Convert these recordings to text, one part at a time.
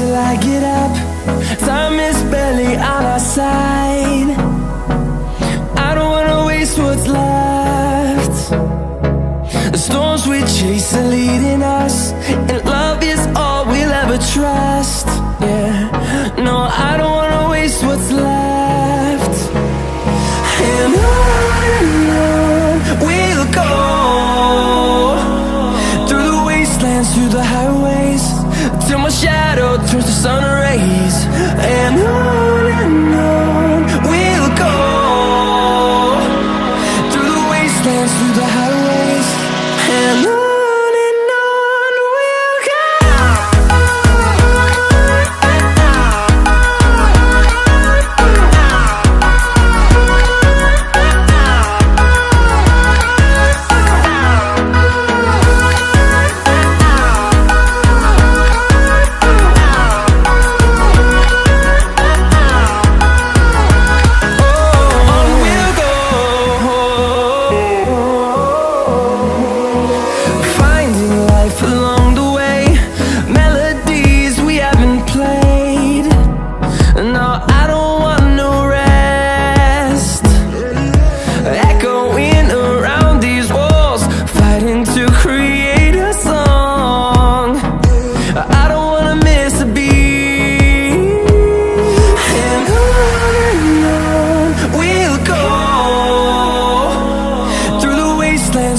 till I get up. Time is barely on our side. I don't wanna waste what's left. The storms we chase are leading us, and love is all we'll ever trust. Yeah, no, I don't wanna waste what's left. And on we'll go, through the wastelands, through the highways, till my shadow turns to sun rays. And on we'll go, through the wastelands, through the highways, and on we'll go.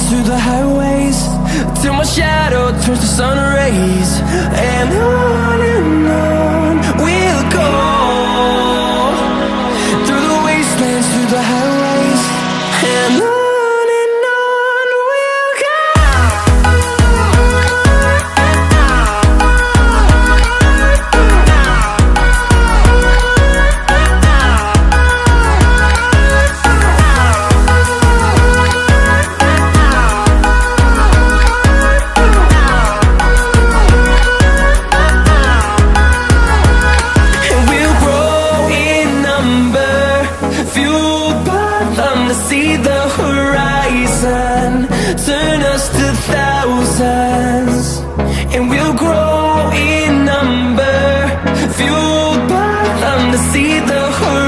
Through the highways, till my shadow turns to sun rays. And on we'll go, through the wastelands, through the highways, and on we'll go. To see the horizon turn us to thousands, and we'll grow in number, fueled by them to see the horizon.